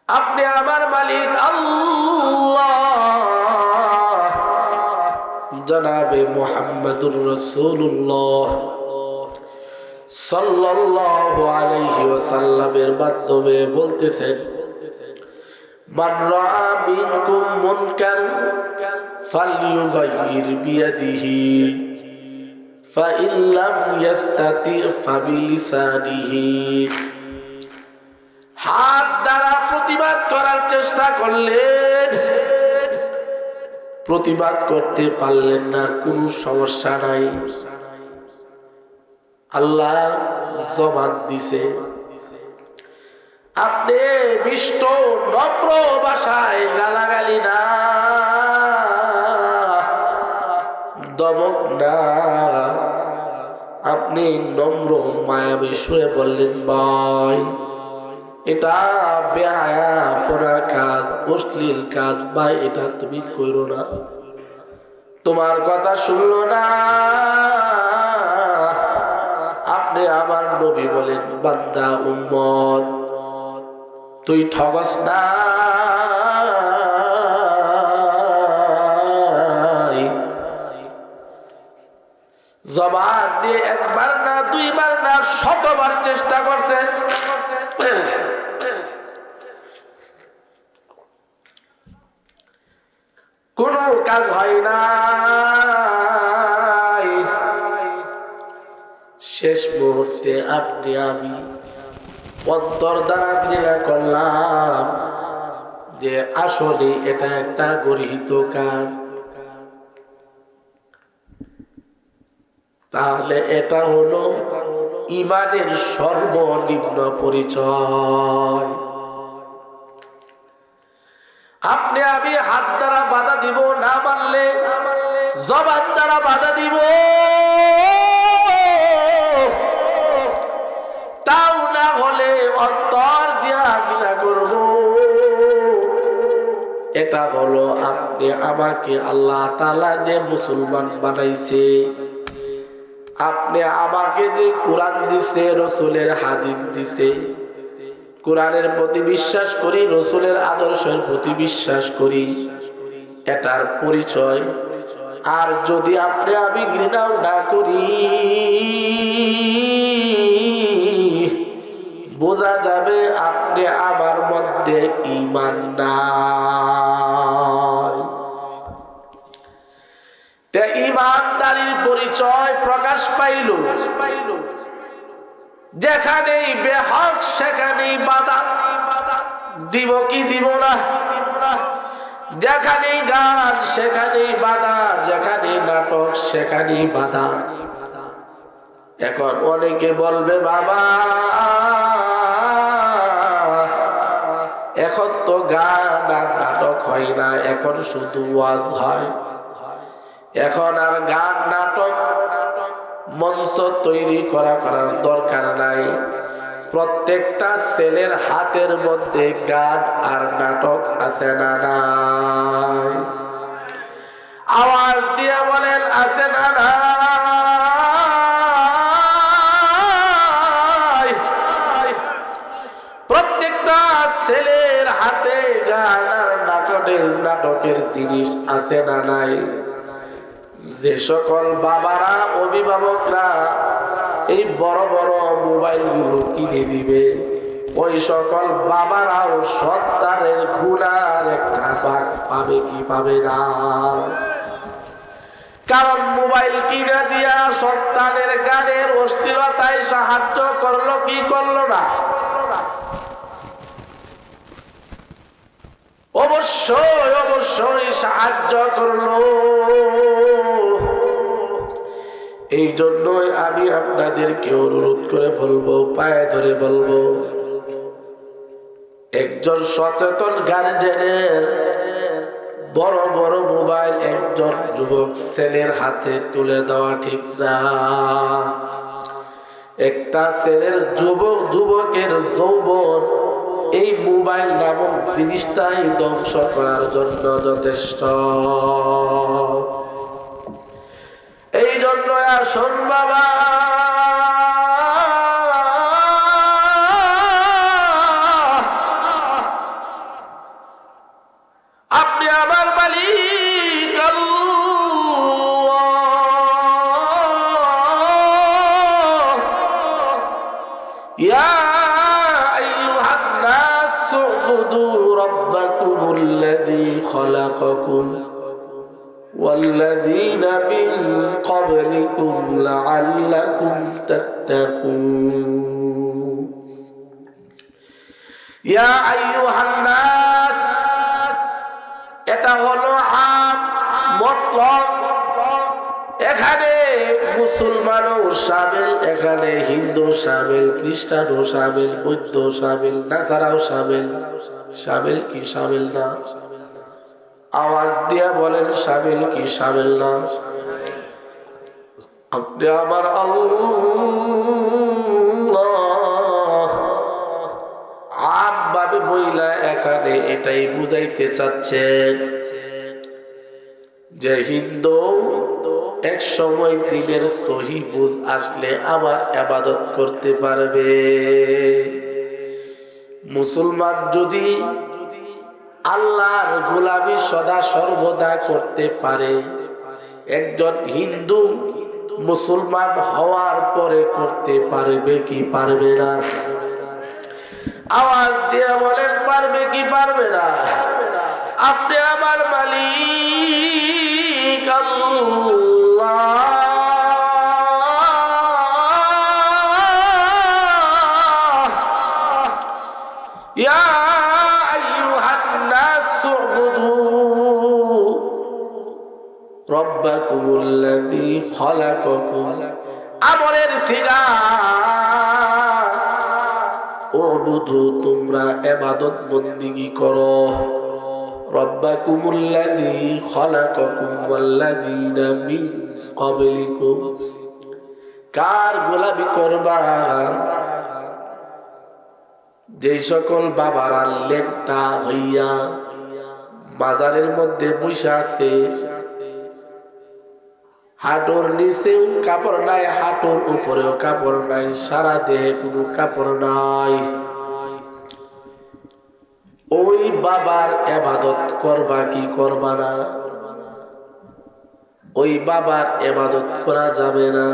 আপনি আমার মালিক আল্লাহ। জনাবে মুহাম্মদুর রাসূলুল্লাহ সাল্লাল্লাহু আলাইহি ওয়াসাল্লামের মাধ্যমে বলতেছেন, মান রাআ মিনকুম মুনকার ফালইউগাইয়ির বিয়াদিহি ফাইন লাম ইস্তাতি ফাবিলিসানিহি। হাত দ্বারা প্রতিবাদ করার চেষ্টা করলেন, প্রতিবাদ করতে পারলেন না, কোনো সমস্যা নাই, আল্লাহ জবান দিছে। আপনি মিষ্ট নম্র ভাষায় গালাগালি না, দমক না, আপনি নম্র মায়াবী সুরে বললেন, ভাই এটা বেহায়া পড়ার কাজ, অশ্লীল কাজ, ভাই এটা তুমি করো না, তোমার কথা শুনলো না। আপনি আমার নবী বলেন, বান্দা উম্মত তুই ঠগস না, জবান দিয়ে একবার না, দুইবার না, শতবার চেষ্টা করছেন, কোনো কাজ হয় না। শেষ মুহূর্তে আপনি আমি অন্তর দ্বারা ঘৃণা করলাম যে আসলে এটা একটা গর্হিত কাজ, তাহলে এটা হলো ঈমানের সর্বনিম্ন পরিচয়। আপনি আমি হাত দ্বারা বাধা দিব না, মানলে জবান দ্বারা বাধা দিব, তাও না হলে অন্তর দিয়া ঘৃণা করব। এটা হলো আপনি আমাকে আল্লাহ তাআলা যে মুসলমান বানাইছে, আপনি আমাকে যে কোরআন দিছে, রসুলের হাদিস দিছে, কোরআনের প্রতি বিশ্বাস করি, রসুলের আদর্শের প্রতি বিশ্বাস করি, এটার পরিচয়। আর যদি আপনি আমি ঘৃণাও না করি, বোঝা যাবে আপনি আমার মধ্যে ঈমান নাই। তে ঈমানদারির পরিচয় প্রকাশ পাইল যেখানেই বেহক সেখানেই বাধা দিব কি দিব না, যেখানেই গান সেখানেই বাধা, যেখানেই নাটক সেখানেই বাধা। এখন অনেকে বলবে, বাবা এখন তো গান আর নাটক হয় না, এখন শুধু ওয়াজ হয়, এখন আর গান নাটক মঞ্চ তৈরি করার দরকার নাই। প্রত্যেকটা ছেলের হাতের মধ্যে গান আর নাটক আছে না নাই? আওয়াজ দিয়ে বলেন, আছে না নাই? প্রত্যেকটা ছেলের হাতে গান আর নাটকের জিনিস আছে না নাই? যে সকল বাবারা, অভিভাবকরা এই বড় বড় মোবাইল গুলো কিনে দিবে, ওই সকল বাবারাও সন্তানের গুনার একটা ভাগ পাবে কি পাবে না? কারণ মোবাইল কিনে দিয়া সন্তানের গানের অশ্লীলতায় সাহায্য করলো কি করলো না? অবশ্যই অবশ্যই সাহায্য করলো। এই জন্যই আমি আপনাদেরকে অনুরোধ করে বলবো, পায়ে ধরে বলবো, একজন সচেতন গার্জেনের বড় বড় মোবাইল একজন যুবক ছেলের হাতে তুলে দেওয়া ঠিক না। একটা ছেলের যুবকের যৌবন এই মোবাইল নামক জিনিসটাই ধ্বংস করার জন্য যথেষ্ট। এই জন্য আসুন বাবা, উবুদু রাব্বাকুমুল্লাযী খালাকাকুম ওয়াল্লাযীনা মিন ক্বাবলিকুম লাআল্লাকুম তাত্তাকুন। ইয়া আইয়ুহান নাস, এটা হলো আম মতলব। এখানে মুসলমানও শামিল, এখানে হিন্দু শামিল, খ্রিস্টানও শামিল, বৌদ্ধ শামিল, নাসারাও শামিল। শামিল কি শামিল না? আওয়াজ দিয়া বলেন শামিল কি শামিল না? আপনি আমার আল্লাহ আম ভাবে মহিলা এখানে এটাই বুঝাইতে চাচ্ছেন যে হিন্দু এক সময় দিনের সহি বুঝ আসলে আবার ইবাদত করতে পারবে। মুসলমান যদি আল্লাহর গোলামি সদা সর্বদা করতে পারে, একজন হিন্দু মুসলমান হওয়ার পরে করতে পারবে কি পারবে না? আওয়াজ দিয়ে বলেন পারবে কি পারবে না? আপনি আমার মালিক আল্লাহ। ইয়া আইয়ুহান নাস উবুদু রাব্বাকুমুল্লাযী খালাকাকুম। আমরের সিগা উবুদু, তোমরা ইবাদত বন্দেগী করো। রাব্বাকুমুল্লাযী খালাকাকুম ওয়াল্লাযীনা মিন ক্বাবলিকুম। কার গোলামি করবা? যে সকল বাবারা লেপটা হইয়া বাজারের মধ্যে বসে আছে, হাঁটুর নিচেও কাপড় নাই, হাঁটুর উপরেও কাপড় নাই, সারা দেহে কোনো কাপড় নাই, ওই বাবার ইবাদত করবা কি করবা না? ওই বাবার ইবাদত করা যাবে না।